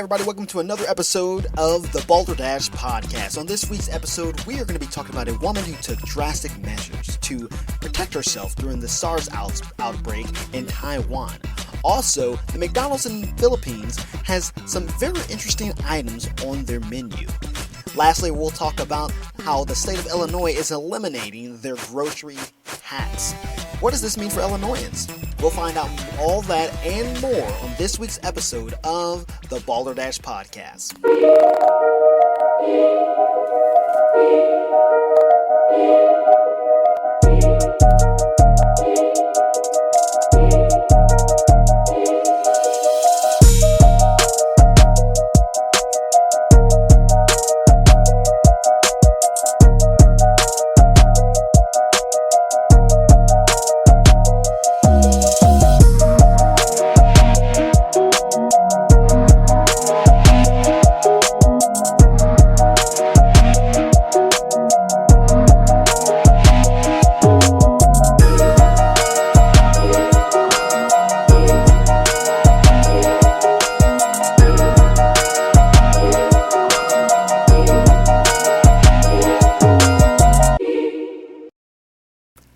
everybody, welcome to another episode of the Balderdash Podcast. On this week's episode, we are going to be talking about a woman who took drastic measures to protect herself during the SARS outbreak in Taiwan. Also, the Mcdonald's in the Philippines has some very interesting items on their menu. Lastly, we'll talk about how the state of Illinois is eliminating their grocery tax. What does this mean for Illinoisans? We'll find out all that and more on this week's episode of the Balderdash Podcast.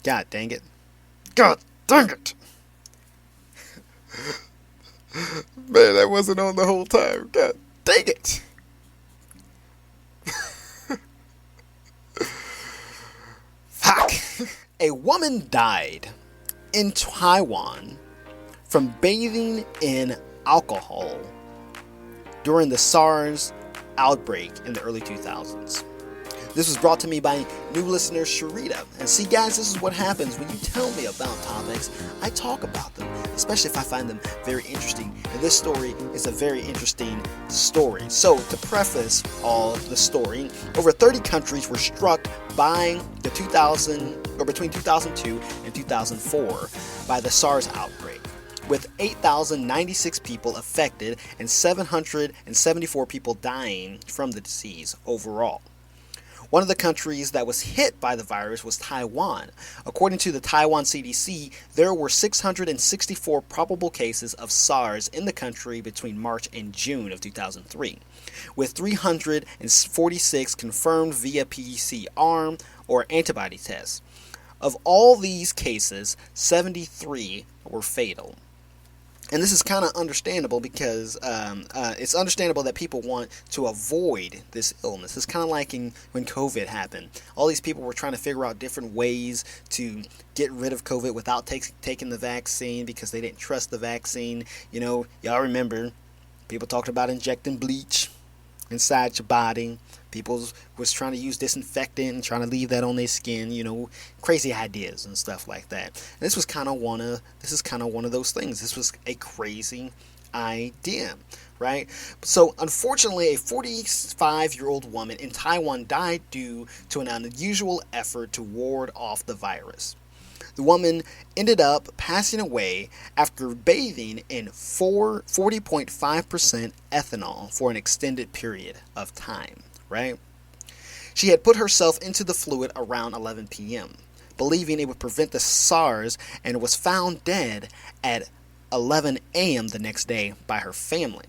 God dang it. God dang it. Man, that wasn't on the whole time. God dang it. Fuck. A woman died in Taiwan from bathing in alcohol during the SARS outbreak in the early 2000s. This was brought to me by new listener Sharita. And see guys, this is what happens when you tell me about topics. I talk about them, especially if I find them very interesting. And this story is a very interesting story. So to preface all the story, over 30 countries were struck by the between 2002 and 2004 by the SARS outbreak, with 8,096 people affected and 774 people dying from the disease overall. One of the countries that was hit by the virus was Taiwan. According to the Taiwan CDC, there were 664 probable cases of SARS in the country between March and June of 2003, with 346 confirmed via PCR or antibody tests. Of all these cases, 73 were fatal. And this is kind of understandable because it's understandable that people want to avoid this illness. It's kind of like when COVID happened. All these people were trying to figure out different ways to get rid of COVID without taking the vaccine because they didn't trust the vaccine. You know, y'all remember people talked about injecting bleach inside your body. People was trying to use disinfectant and trying to leave that on their skin, you know, crazy ideas and stuff like that. And this is kind of one of those things. This was a crazy idea, right? So unfortunately, a 45-year-old woman in Taiwan died due to an unusual effort to ward off the virus. The woman ended up passing away after bathing in 40.5% ethanol for an extended period of time. Right? She had put herself into the fluid around 11 p.m., believing it would prevent the SARS, and was found dead at 11 a.m. the next day by her family.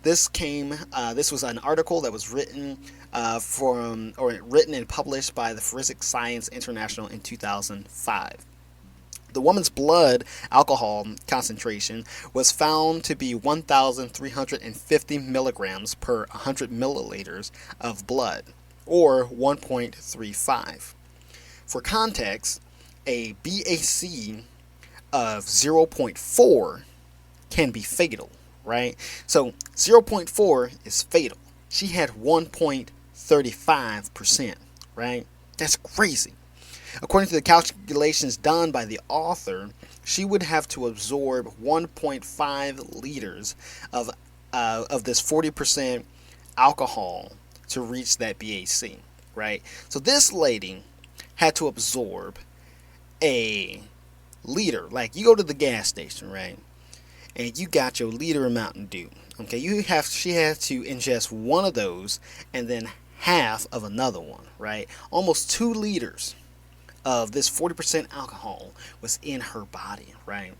This was an article that was written and published by the Forensic Science International in 2005. The woman's blood alcohol concentration was found to be 1,350 milligrams per 100 milliliters of blood, or 1.35. For context, a BAC of 0.4 can be fatal, right? So 0.4 is fatal. She had 1.35%, right? That's crazy. According to the calculations done by the author, she would have to absorb 1.5 liters of this 40% alcohol to reach that BAC, right? So this lady had to absorb a liter. Like, you go to the gas station, right? And you got your liter of Mountain Dew. Okay, she had to ingest one of those and then half of another one, right? Almost 2 liters of this 40% alcohol was in her body, right?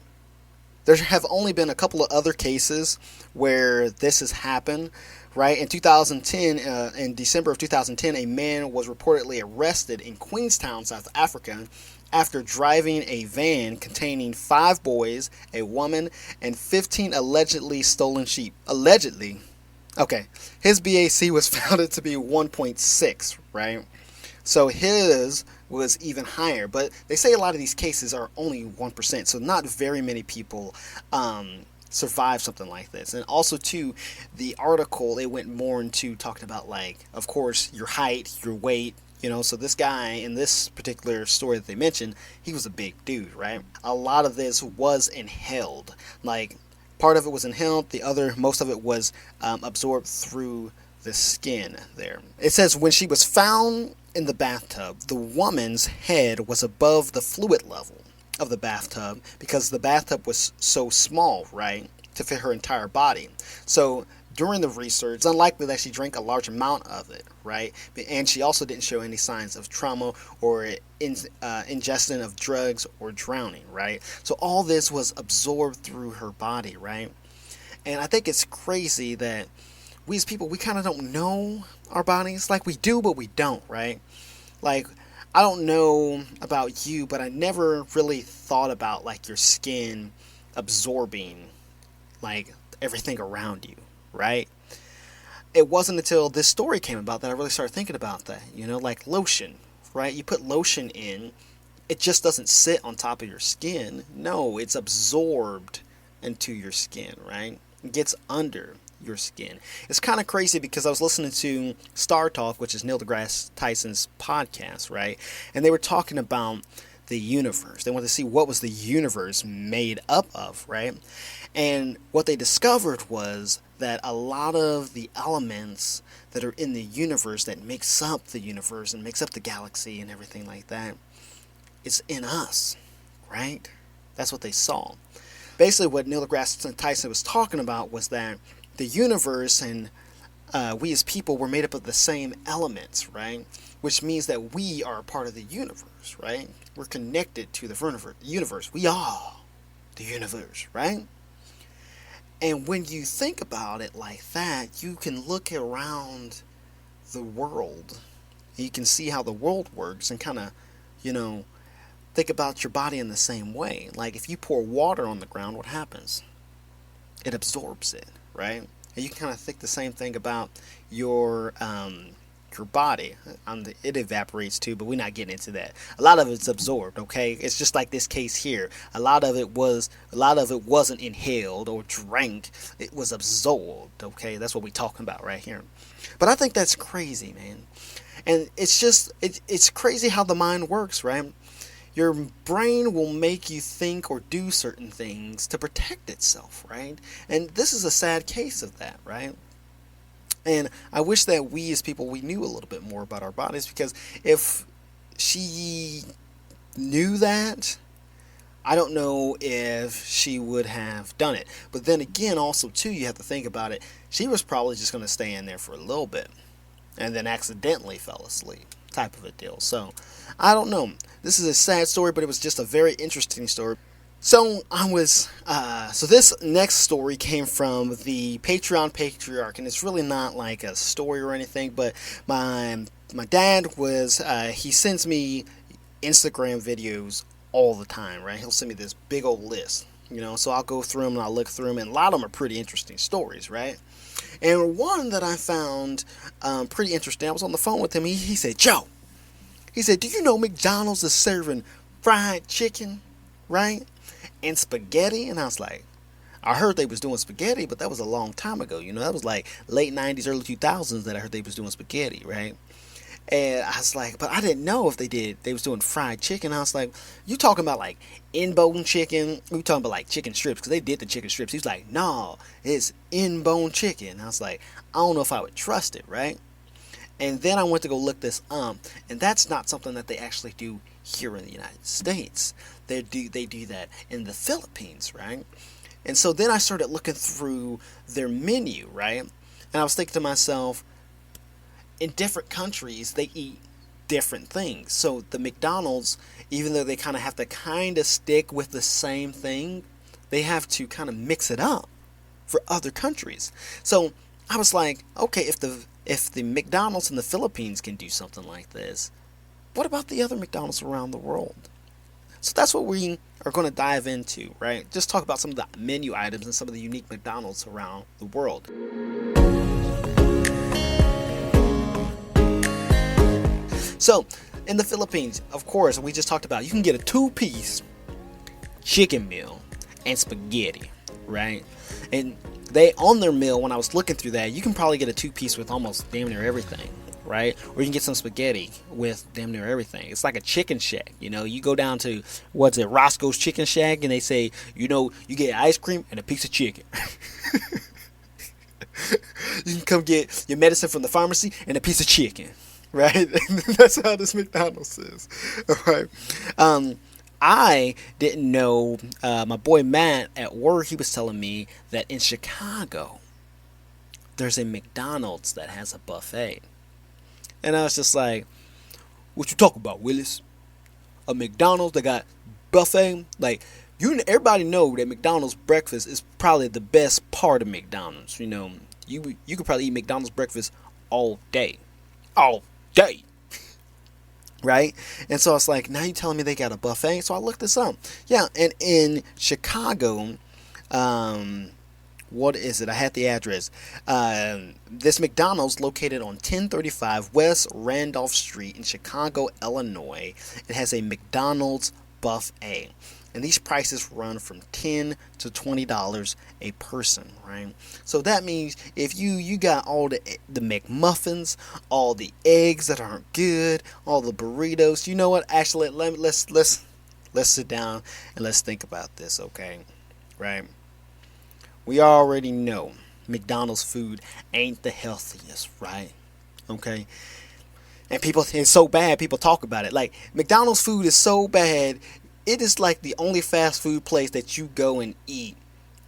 There have only been a couple of other cases where this has happened, right? In 2010, in December of 2010, a man was reportedly arrested in Queenstown, South Africa, after driving a van containing 5 boys, a woman, and 15 allegedly stolen sheep. Allegedly. Okay. His BAC was found to be 1.6, right? So his was even higher. But they say a lot of these cases are only 1%. So not very many people survive something like this. And also, too, the article, it went more into talking about, like, of course, your height, your weight. So this guy in this particular story that they mentioned, he was a big dude, right? A lot of this was inhaled. Like, part of it was inhaled, most of it was absorbed through the skin there. It says when she was found in the bathtub, the woman's head was above the fluid level of the bathtub because the bathtub was so small, right, to fit her entire body. So during the research, it's unlikely that she drank a large amount of it, right? And she also didn't show any signs of trauma or ingestion of drugs or drowning, right? So all this was absorbed through her body, right? And I think it's crazy that we as people, we kind of don't know our bodies. Like, we do, but we don't, right? Like, I don't know about you, but I never really thought about, like, your skin absorbing, like, everything around you, right? It wasn't until this story came about that I really started thinking about that, like lotion, right? You put lotion in, it just doesn't sit on top of your skin. No, it's absorbed into your skin, right? It gets under your skin. It's kind of crazy because I was listening to Star Talk, which is Neil deGrasse Tyson's podcast, right? And they were talking about the universe. They wanted to see what was the universe made up of, right? And what they discovered was that a lot of the elements that are in the universe that makes up the universe and makes up the galaxy and everything like that, it's in us, right? That's what they saw. Basically, what Neil deGrasse Tyson was talking about was that the universe and we as people were made up of the same elements, right? Which means that we are a part of the universe, right? We're connected to the universe. We are the universe, right? And when you think about it like that, you can look around the world. You can see how the world works and kind of, think about your body in the same way. Like, if you pour water on the ground, what happens? It absorbs it, right? And you can kind of think the same thing about your body. It evaporates too, but we're not getting into that. A lot of it's absorbed, okay? It's just like this case here. A lot of it wasn't inhaled or drank. It was absorbed, okay? That's what we're talking about right here. But I think that's crazy, man. And it's crazy how the mind works, right? Your brain will make you think or do certain things to protect itself, right? And this is a sad case of that, right? And I wish that we as people, we knew a little bit more about our bodies, because if she knew that, I don't know if she would have done it. But then again, also too, you have to think about it. She was probably just going to stay in there for a little bit and then accidentally fell asleep, type of a deal. So I don't know. This is a sad story, but it was just a very interesting story. So this next story came from the Patreon Patriarch, and it's really not like a story or anything, but my dad was, he sends me Instagram videos all the time, right? He'll send me this big old list, so I'll go through them and I'll look through them, and a lot of them are pretty interesting stories, right? And one that I found pretty interesting, I was on the phone with him, he said, Joe, he said, do you know McDonald's is serving fried chicken, right? And spaghetti? And I was like, I heard they was doing spaghetti, but that was a long time ago. That was like late 90s, early 2000s that I heard they was doing spaghetti, right? And I was like, but I didn't know if they was doing fried chicken. I was like, you talking about like in-bone chicken? We talking about like chicken strips, because they did the chicken strips. He was like, no, it's in-bone chicken. I was like, I don't know if I would trust it, right? And then I went to go look this up, and that's not something that they actually do here in the United States. They do that in the Philippines, right? And so then I started looking through their menu, right? And I was thinking to myself, in different countries, they eat different things. So the McDonald's, even though they kind of have to stick with the same thing, they have to kind of mix it up for other countries. So I was like, okay, if the McDonald's in the Philippines can do something like this, what about the other McDonald's around the world? So that's what we are going to dive into, right? Just talk about some of the menu items and some of the unique McDonald's around the world. So, in the Philippines, of course, we just talked about, you can get a 2-piece chicken meal and spaghetti, right? And they, on their meal, when I was looking through that, you can probably get a 2-piece with almost damn near everything, right? Or you can get some spaghetti with damn near everything. It's like a chicken shack, you know? You go down to, what's it, Roscoe's Chicken Shack, and they say, you know, you get ice cream and a piece of chicken. You can come get your medicine from the pharmacy and a piece of chicken, right? That's how this McDonald's is, all right? I didn't know, my boy Matt at work, he was telling me that in Chicago, there's a McDonald's that has a buffet. And I was just like, what you talking about, Willis? A McDonald's that got buffet? Like, everybody know that McDonald's breakfast is probably the best part of McDonald's. You know, you could probably eat McDonald's breakfast all day. All day. Right? And so I was like, now you're telling me they got a buffet? So I looked this up. Yeah, and in Chicago, what is it? I had the address. This McDonald's located on 1035 West Randolph Street in Chicago, Illinois. It has a McDonald's buffet. And these prices run from $10 to $20 a person, right? So that means if you got all the McMuffins, all the eggs that aren't good, all the burritos, you know what? Actually, let's sit down and let's think about this, okay? Right? We already know McDonald's food ain't the healthiest, right? Okay? And it's so bad, people talk about it. Like, McDonald's food is so bad, it is like the only fast food place that you go and eat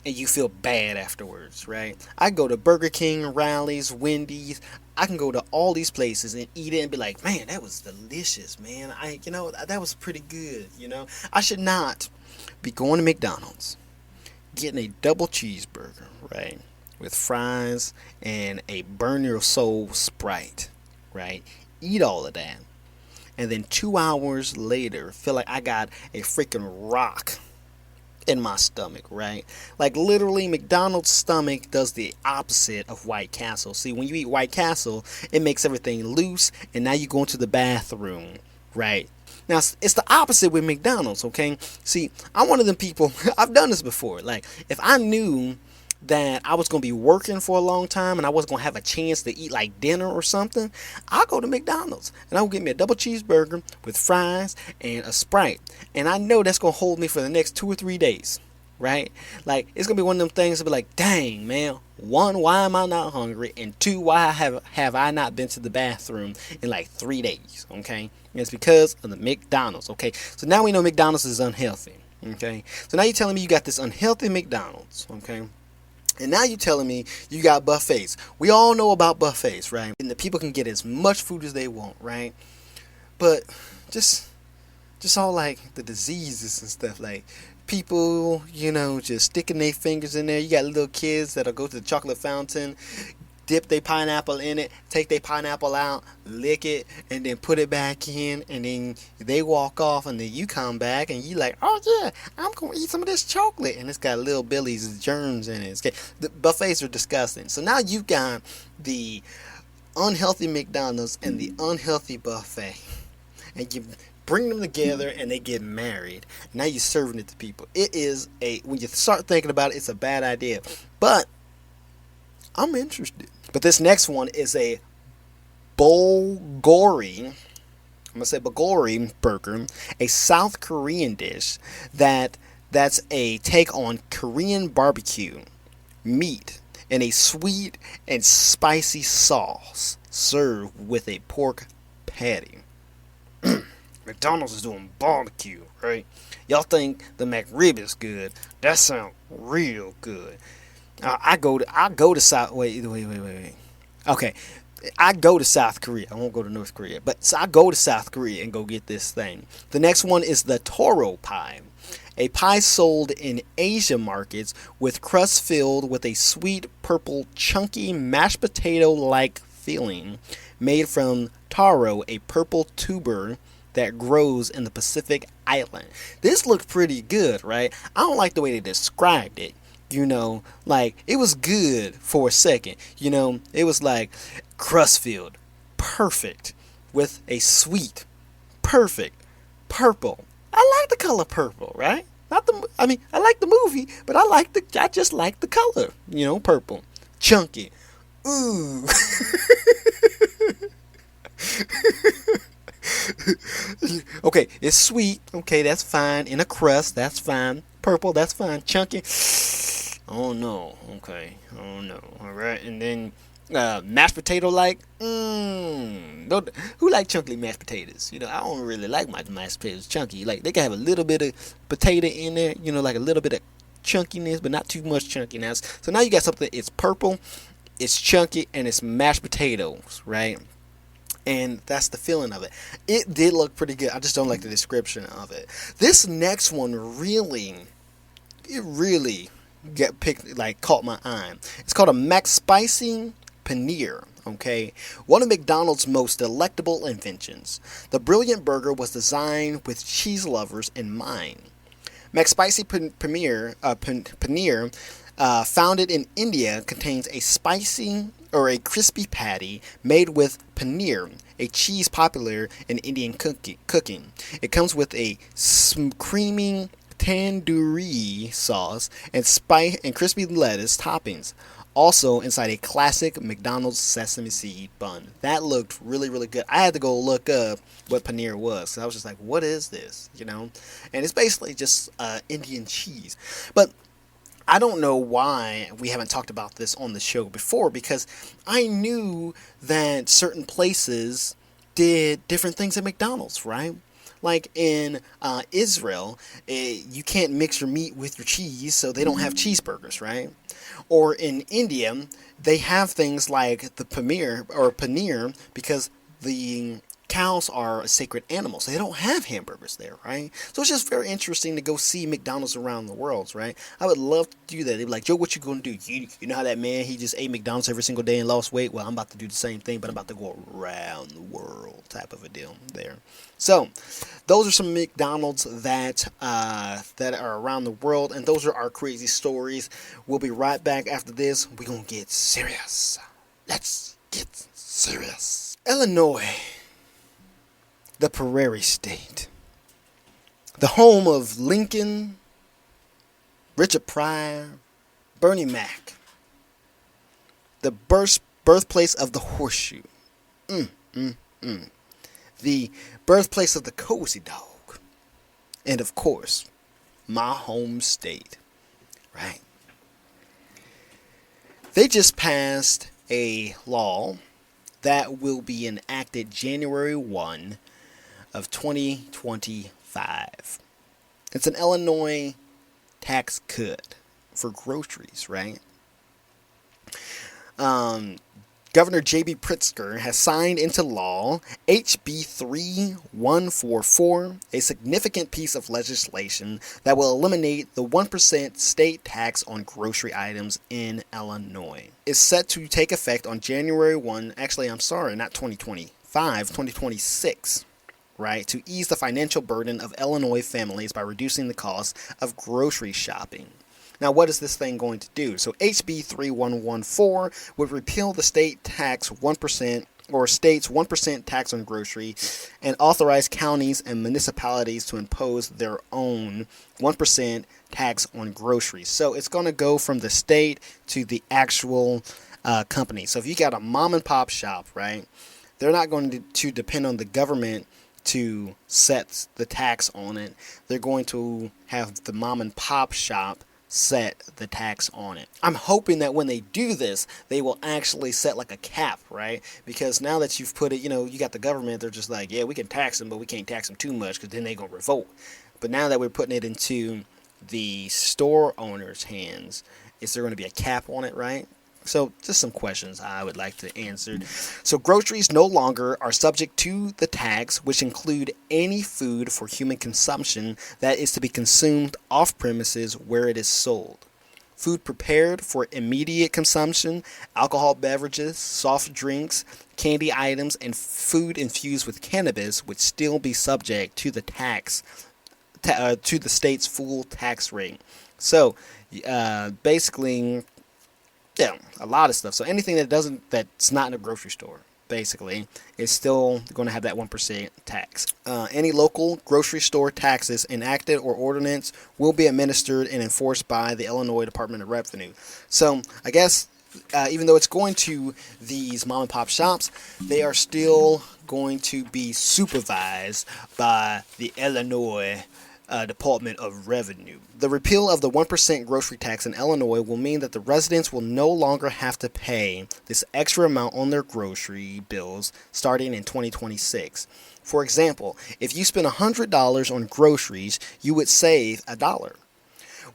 and you feel bad afterwards, right? I go to Burger King, Rally's, Wendy's. I can go to all these places and eat it and be like, man, that was delicious, man. That was pretty good, you know? I should not be going to McDonald's, getting a double cheeseburger, right? With fries and a burn your soul Sprite, right? Eat all of that. And then 2 hours later, feel like I got a freaking rock in my stomach, right? Like, literally, McDonald's stomach does the opposite of White Castle. See, when you eat White Castle, it makes everything loose, and now you go into the bathroom, right? Now, it's the opposite with McDonald's, okay? See, I'm one of them people, I've done this before. Like, if I knew that I was going to be working for a long time and I wasn't going to have a chance to eat like dinner or something, I'll go to McDonald's and I'll get me a double cheeseburger with fries and a Sprite. And I know that's going to hold me for the next 2 or 3 days, right? Like, it's going to be one of them things to be like, dang, man, 1, why am I not hungry? And 2, why have I not been to the bathroom in like 3 days, okay? And it's because of the McDonald's, okay? So now we know McDonald's is unhealthy, okay? So now you're telling me you got this unhealthy McDonald's, okay? And now you're telling me you got buffets. We all know about buffets, right? And the people can get as much food as they want, right? But just all like the diseases and stuff, like people, just sticking their fingers in there. You got little kids that'll go to the chocolate fountain, dip their pineapple in it, take their pineapple out, lick it, and then put it back in, and then they walk off, and then you come back, and you like, oh yeah, I'm going to eat some of this chocolate, and it's got little Billy's germs in it. The buffets are disgusting. So now you've got the unhealthy McDonald's and the unhealthy buffet, and you bring them together, and they get married. Now you're serving it to people. When you start thinking about it, it's a bad idea, but I'm interested. But this next one is a Bulgogi burger, a South Korean dish that's a take on Korean barbecue meat in a sweet and spicy sauce served with a pork patty. McDonald's is doing barbecue, right? Y'all think the McRib is good. That sounds real good. I go to South. Wait. Okay, I go to South Korea. I won't go to North Korea, but so I go to South Korea and go get this thing. The next one is the Toro pie, A pie sold in Asian markets with crust filled with a sweet purple chunky mashed potato like filling made from taro, a purple tuber that grows in the Pacific island. This looked pretty good, right? I don't like the way they described it. Like it was good for a second. It was like crust filled, perfect, with a sweet, perfect, purple. I like the color purple, right? I like the movie, but I just like the color, purple, chunky. Ooh. Okay, it's sweet. Okay, that's fine. In a crust, that's fine. Purple, that's fine. Chunky. Oh no. Okay. Oh no. All right, and then mashed potato like. Who like chunky mashed potatoes? I don't really like my mashed potatoes chunky. Like they can have a little bit of potato in there. Like a little bit of chunkiness, but not too much chunkiness. So now you got something. It's purple, it's chunky, and it's mashed potatoes, right? And that's the feeling of it. It did look pretty good. I just don't like the description of it. This next one really caught my eye. It's called a McSpicy Paneer. Okay, one of McDonald's most delectable inventions. The brilliant burger was designed with cheese lovers in mind. McSpicy Paneer, founded in India, contains a spicy or a crispy patty made with paneer, a cheese popular in Indian cooking. It comes with a creamy tandoori sauce and crispy lettuce toppings. Also inside a classic McDonald's sesame seed bun. That looked really, really good. I had to go look up what paneer was. So I was just like, what is this? And it's basically just Indian cheese. But I don't know why we haven't talked about this on the show before, because I knew that certain places did different things at McDonald's, right? Like in Israel, you can't mix your meat with your cheese, so they don't have cheeseburgers, right? Or in India, they have things like the paneer because the cows are a sacred animal, so they don't have hamburgers there, right? So it's just very interesting to go see McDonald's around the world, right? I would love to do that. They'd be like, Joe, what you gonna do? You know how that man, he just ate McDonald's every single day and lost weight? Well, I'm about to do the same thing, but I'm about to go around the world type of a deal there. So those are some McDonald's that are around the world, and those are our crazy stories. We'll be right back after this. We're gonna get serious. Let's get serious. Illinois, the Prairie State, the home of Lincoln, Richard Pryor, Bernie Mac, the birthplace of the horseshoe, the birthplace of the cozy dog, and of course, my home state, right? They just passed a law that will be enacted January 1 of 2025. It's an Illinois tax cut for groceries, right? Governor J.B. Pritzker has signed into law HB 3144, a significant piece of legislation that will eliminate the 1% state tax on grocery items in Illinois. It's set to take effect on January 1, actually, I'm sorry, not 2025, 2026. Right, to ease the financial burden of Illinois families by reducing the cost of grocery shopping. Now, what is this thing going to do? So HB 3114 would repeal the state tax 1% or state's 1% tax on grocery and authorize counties and municipalities to impose their own 1% tax on groceries. So it's going to go from the state to the actual company. So if you got a mom and pop shop, right, they're not going to depend on the government to set the tax on it. They're going to have the mom and pop shop set the tax on it. I'm hoping that when they do this, they will actually set like a cap, right? Because now that you've put it, you got the government, they're just like, yeah, we can tax them, but we can't tax them too much because then they're going to revolt. But now that we're putting it into the store owner's hands, is there going to be a cap on it, right? So just some questions I would like to answer. So groceries no longer are subject to the tax, which include any food for human consumption that is to be consumed off premises where it is sold. Food prepared for immediate consumption, alcohol beverages, soft drinks, candy items, and food infused with cannabis would still be subject to the to the state's full tax rate. So, basically, yeah, a lot of stuff. So anything that's not in a grocery store, basically, is still going to have that 1% tax. Any local grocery store taxes enacted or ordinance will be administered and enforced by the Illinois Department of Revenue. So I guess even though it's going to these mom and pop shops, they are still going to be supervised by the Illinois Department of Revenue. The repeal of the 1% grocery tax in Illinois will mean that the residents will no longer have to pay this extra amount on their grocery bills starting in 2026. For example, if you spend $100 on groceries, you would save $1.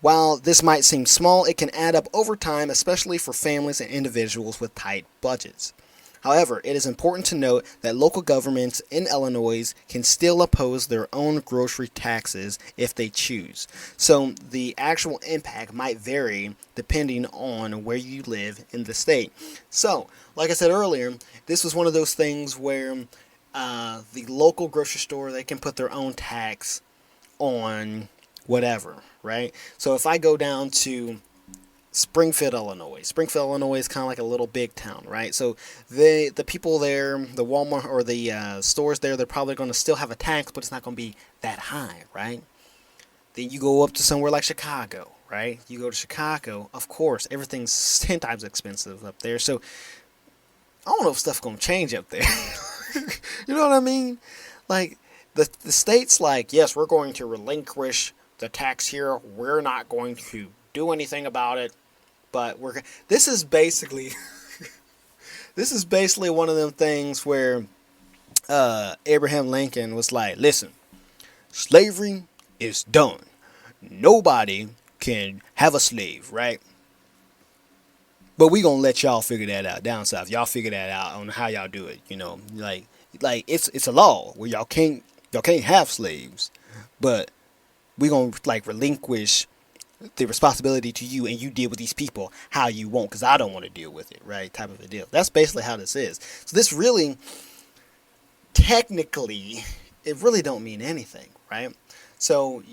While this might seem small, it can add up over time, especially for families and individuals with tight budgets. However, it is important to note that local governments in Illinois can still impose their own grocery taxes if they choose. So the actual impact might vary depending on where you live in the state. So, like I said earlier, this was one of those things where the local grocery store, they can put their own tax on whatever, right? So if I go down to Springfield, Illinois. Springfield, Illinois is kind of like a little big town, right? So the people there, the Walmart or the stores there, they're probably going to still have a tax, but it's not going to be that high, right? Then you go up to somewhere like Chicago, right? You go to Chicago, of course, everything's 10 times expensive up there. So I don't know if stuff's going to change up there. You know what I mean? Like the state's like, yes, we're going to relinquish the tax here. We're not going to do anything about it. But this is basically one of them things where Abraham Lincoln was like, listen, slavery is done. Nobody can have a slave, right? But we gonna let y'all figure that out down south. Y'all figure that out on how y'all do it. You know, like it's a law where y'all can't have slaves, but we gonna like relinquish the responsibility to you, and you deal with these people how you want, because I don't want to deal with it, right? Type of a deal. That's basically how this is. So this really, technically, it really don't mean anything, right? So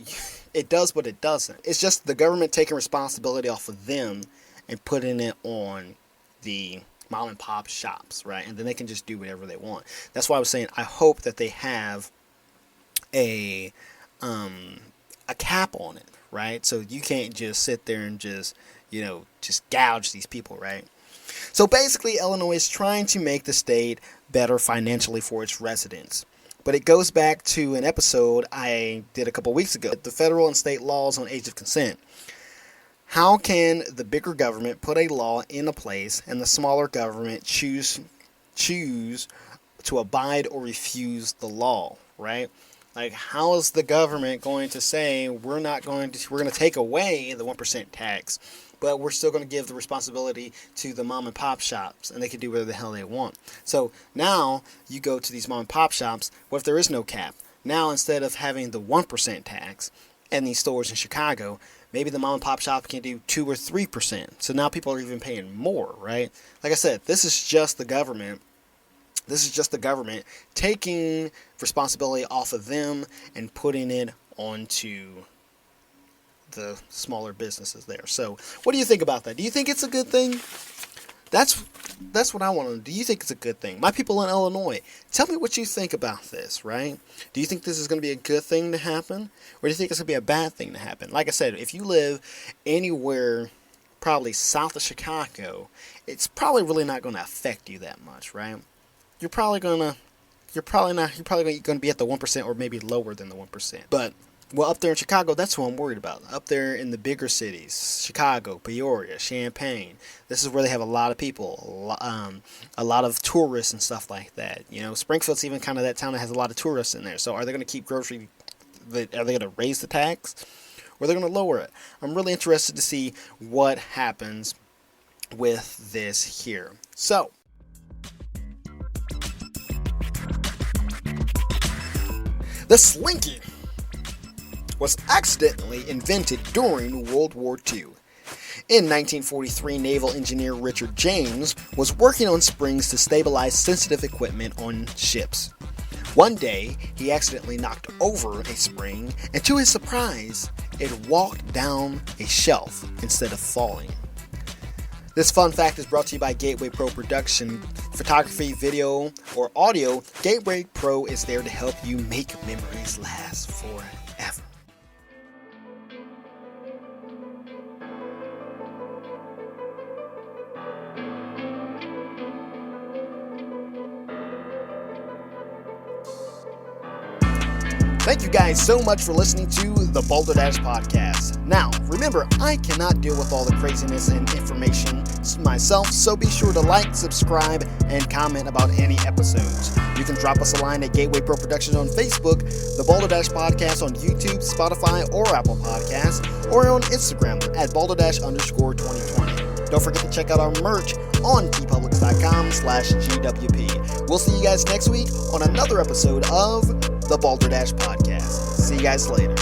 it does, but it doesn't. It's just the government taking responsibility off of them and putting it on the mom and pop shops, right? And then they can just do whatever they want. That's why I was saying I hope that they have a cap on it. Right? So you can't just sit there and just gouge these people, right? So basically, Illinois is trying to make the state better financially for its residents. But it goes back to an episode I did a couple weeks ago, the federal and state laws on age of consent. How can the bigger government put a law into place and the smaller government choose to abide or refuse the law, right? Like, how is the government going to say we're going to take away the 1% tax, but we're still going to give the responsibility to the mom and pop shops, and they can do whatever the hell they want? So now you go to these mom and pop shops. What if there is no cap? Now, instead of having the 1% tax in these stores in Chicago, maybe the mom and pop shop can do 2 or 3%. So now people are even paying more, right? Like I said, this is just the government. This is just the government taking responsibility off of them and putting it onto the smaller businesses there. So what do you think about that? Do you think it's a good thing? That's what I want to know. Do you think it's a good thing? My people in Illinois, tell me what you think about this, right? Do you think this is going to be a good thing to happen? Or do you think it's going to be a bad thing to happen? Like I said, if you live anywhere probably south of Chicago, it's probably really not going to affect you that much, right? You're probably going to be at the 1% or maybe lower than the 1%. But up there in Chicago, that's what I'm worried about. Up there in the bigger cities, Chicago, Peoria, Champaign, this is where they have a lot of people, a lot of tourists and stuff like that. You know, Springfield's even kind of that town that has a lot of tourists in there. So are they going to keep are they going to raise the tax, or are they going to lower it? I'm really interested to see what happens with this here. So, the slinky was accidentally invented during World War II. In 1943, naval engineer Richard James was working on springs to stabilize sensitive equipment on ships. One day, he accidentally knocked over a spring, and to his surprise, it walked down a shelf instead of falling. This fun fact is brought to you by Gateway Pro Production. Photography, video, or audio, Gateway Pro is there to help you make memories last forever. Thank you guys so much for listening to the Balderdash Podcast. Now, remember, I cannot deal with all the craziness and information myself, so be sure to like, subscribe, and comment about any episodes. You can drop us a line at Gateway Pro Productions on Facebook, the Balderdash Podcast on YouTube, Spotify, or Apple Podcasts, or on Instagram at balderdash_2020. Don't forget to check out our merch on tpublics.com/GWP. We'll see you guys next week on another episode of the Balderdash Podcast. See you guys later.